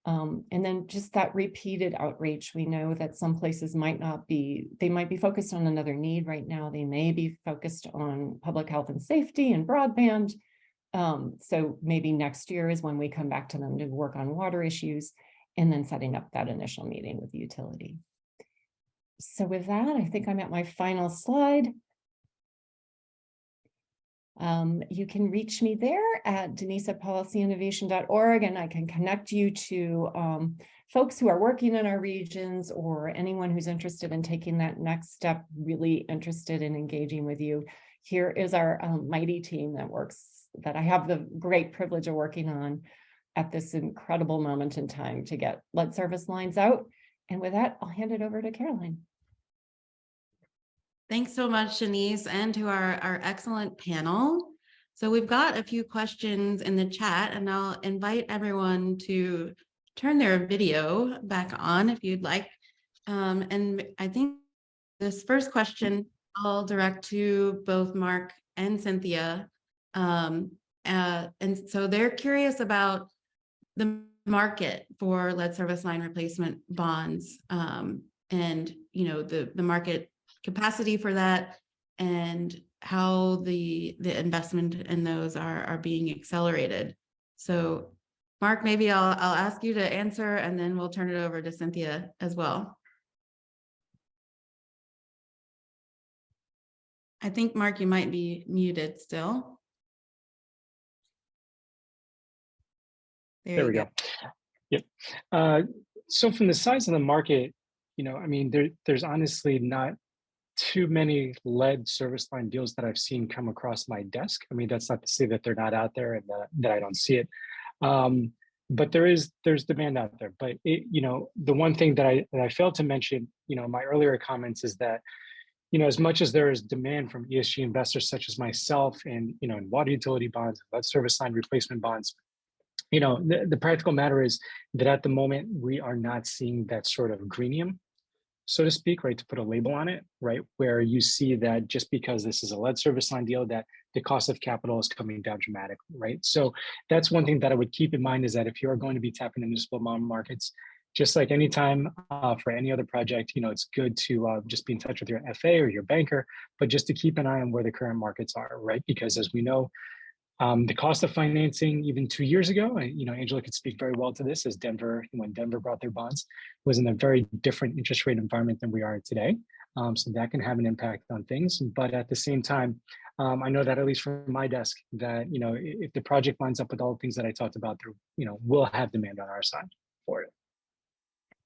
And then just that repeated outreach. We know that some places might be focused on another need right now. They may be focused on public health and safety and broadband. So maybe next year is when we come back to them to work on water issues, and then setting up that initial meeting with the utility. So with that, I think I'm at my final slide. You can reach me there at denise@policyyinnovation.org, and I can connect you to folks who are working in our regions or anyone who's interested in taking that next step, really interested in engaging with you. Here is our mighty team that I have the great privilege of working on at this incredible moment in time to get lead service lines out. And with that, I'll hand it over to Caroline. Thanks so much, Denise, and to our excellent panel. So we've got a few questions in the chat, and I'll invite everyone to turn their video back on if you'd like. And I think this first question I'll direct to both Mark and Cynthia. And so they're curious about the market for lead service line replacement bonds, and the market capacity for that, and how the investment in those are being accelerated. So Mark, maybe I'll ask you to answer, and then we'll turn it over to Cynthia as well. I think, Mark, you might be muted still. There we go. Yep. So from the size of the market, I mean, there's honestly not too many lead service line deals that I've seen come across my desk. I mean, that's not to say that they're not out there and that I don't see it. But there's demand out there. But the one thing that I failed to mention, in my earlier comments is that, as much as there is demand from ESG investors such as myself and, in water utility bonds, lead service line replacement bonds, the practical matter is that at the moment, we are not seeing that sort of greenium, so to speak, right, to put a label on it, right, where you see that just because this is a lead service line deal, that the cost of capital is coming down dramatically, right? So that's one thing that I would keep in mind, is that if you are going to be tapping the municipal bond markets, just like any time for any other project, it's good to just be in touch with your FA or your banker, but just to keep an eye on where the current markets are, right? Because as we know, the cost of financing even 2 years ago, Angela could speak very well to this, as when Denver brought their bonds, was in a very different interest rate environment than we are today. So that can have an impact on things. But at the same time, I know that at least from my desk, that, if the project lines up with all the things that I talked about, we'll have demand on our side for it.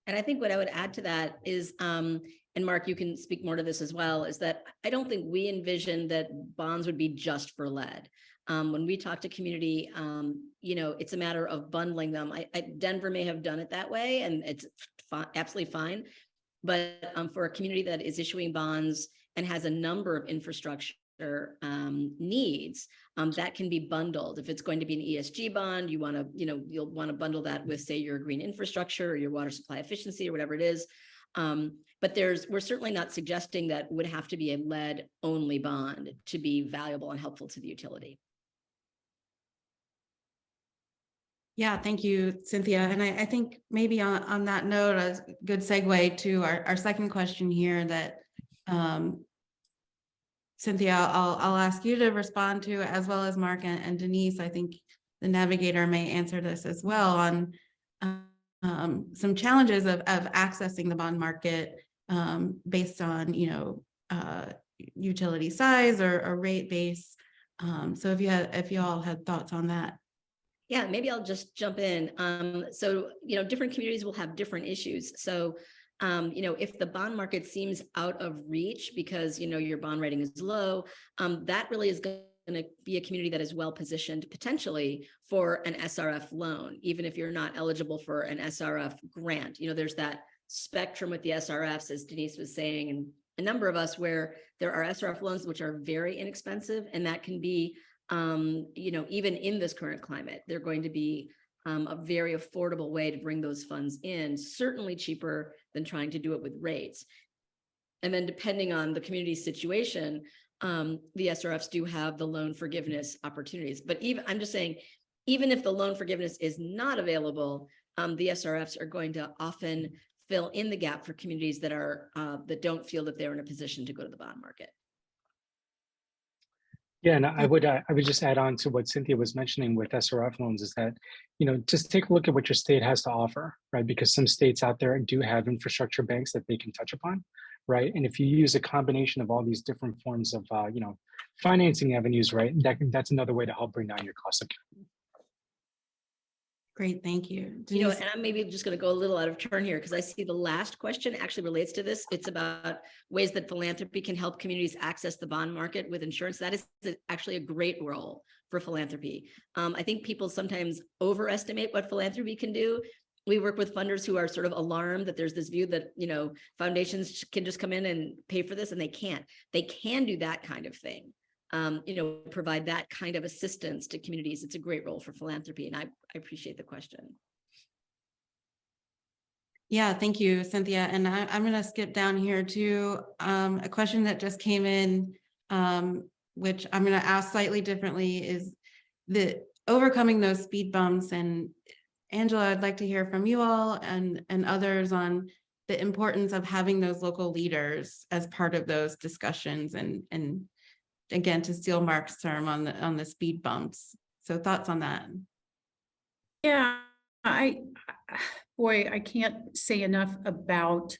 And I think what I would add to that is, and Mark, you can speak more to this as well, is that I don't think we envision that bonds would be just for lead. When we talk to community, it's a matter of bundling them. Denver may have done it that way, and it's absolutely fine. But for a community that is issuing bonds and has a number of infrastructure needs, that can be bundled. If it's going to be an ESG bond, you'll want to bundle that with, say, your green infrastructure or your water supply efficiency or whatever it is. But we're certainly not suggesting that would have to be a lead only bond to be valuable and helpful to the utility. Yeah, thank you, Cynthia. And I think maybe on that note, a good segue to our second question here that Cynthia, I'll ask you to respond to, as well as Mark and Denise. I think the navigator may answer this as well on some challenges of accessing the bond market based on utility size or rate base. So if you all had thoughts on that. Yeah, maybe I'll just jump in. So, different communities will have different issues. So, if the bond market seems out of reach because, your bond rating is low, that really is going going to be a community that is well positioned potentially for an SRF loan, even if you're not eligible for an SRF grant. You know, there's that spectrum with the SRFs, as Denise was saying, and a number of us where there are SRF loans which are very inexpensive, and that can be, you know, even in this current climate, they're going to be a very affordable way to bring those funds in, certainly cheaper than trying to do it with rates. And then depending on the community situation, the SRFs do have the loan forgiveness opportunities. But even, I'm just saying, even if the loan forgiveness is not available, the SRFs are going to often fill in the gap for communities that are that don't feel that they're in a position to go to the bond market. Yeah, and I would just add on to what Cynthia was mentioning with SRF loans is that, you know, just take a look at what your state has to offer, right? Because some states out there do have infrastructure banks that they can touch upon, right? And if you use a combination of all these different forms of, you know, financing avenues, right, that's another way to help bring down your cost of capital. Great, thank you. You know, Denise? and I'm maybe just going to go a little out of turn here because I see the last question actually relates to this. It's about ways that philanthropy can help communities access the bond market with insurance. That is actually a great role for philanthropy. I think people sometimes overestimate what philanthropy can do. We work with funders who are sort of alarmed that there's this view that, you know, foundations can just come in and pay for this, and they can't. They can do that kind of thing. You know, provide that kind of assistance to communities. It's a great role for philanthropy, and I appreciate the question. Yeah, thank you, Cynthia. And I'm going to skip down here to a question that just came in, which I'm going to ask slightly differently, is the overcoming those speed bumps. And Angela, I'd like to hear from you all and others on the importance of having those local leaders as part of those discussions, and again, to steal Mark's term on the speed bumps. So thoughts on that? Yeah, I can't say enough about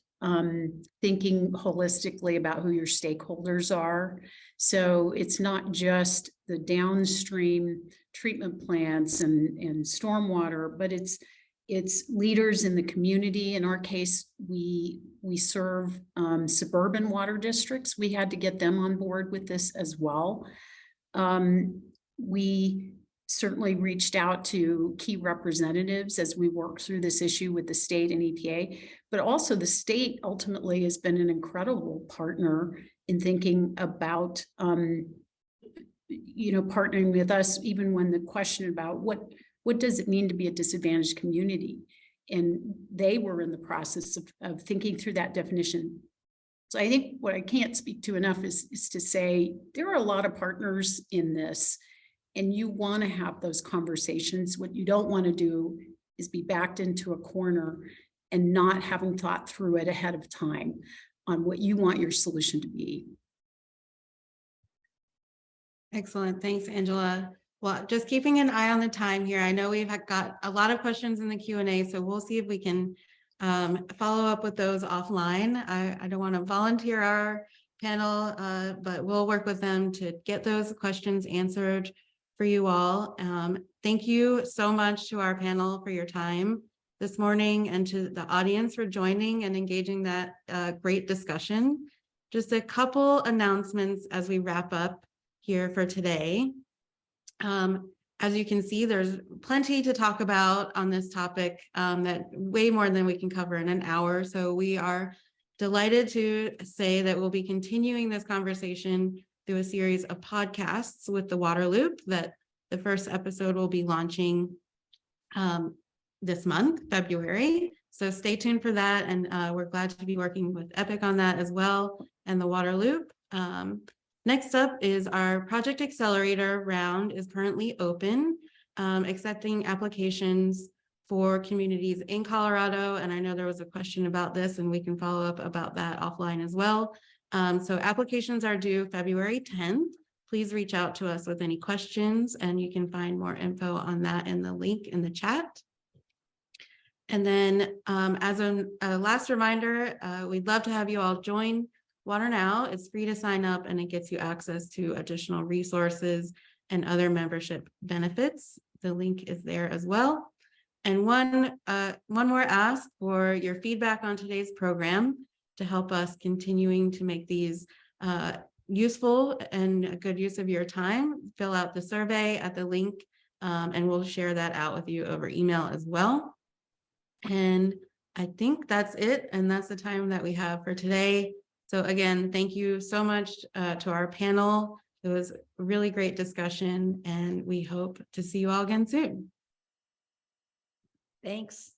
thinking holistically about who your stakeholders are. So it's not just the downstream treatment plants and stormwater, but it's leaders in the community. In our case, we serve suburban water districts. We had to get them on board with this as well. We certainly reached out to key representatives as we work through this issue with the state and EPA, but also the state ultimately has been an incredible partner in thinking about, you know, partnering with us, even when the question about what does it mean to be a disadvantaged community? And they were in the process of thinking through that definition. So I think what I can't speak to enough is to say there are a lot of partners in this, and you want to have those conversations. What you don't want to do is be backed into a corner and not having thought through it ahead of time on what you want your solution to be. Excellent. Thanks, Angela. Well, just keeping an eye on the time here. I know we've got a lot of questions in the Q&A, so we'll see if we can follow up with those offline. I don't want to volunteer our panel, but we'll work with them to get those questions answered for you all. Thank you so much to our panel for your time this morning, and to the audience for joining and engaging that great discussion. Just a couple announcements as we wrap up here for today. As you can see, there's plenty to talk about on this topic, that way more than we can cover in an hour. So we are delighted to say that we'll be continuing this conversation through a series of podcasts with the Water Loop, that the first episode will be launching this month, February. So stay tuned for that. And we're glad to be working with Epic on that as well, and the Water Loop. Next up is our Project Accelerator round is currently open, accepting applications for communities in Colorado. And I know there was a question about this, and we can follow up about that offline as well. So applications are due February 10th. Please reach out to us with any questions, and you can find more info on that in the link in the chat. And then as a last reminder, we'd love to have you all join WaterNow. It's free to sign up, and it gets you access to additional resources and other membership benefits. The link is there as well. And one more ask for your feedback on today's program to help us continuing to make these useful and a good use of your time, fill out the survey at the link, and we'll share that out with you over email as well. And I think that's it. And that's the time that we have for today. So again, thank you so much to our panel. It was a really great discussion, and we hope to see you all again soon. Thanks.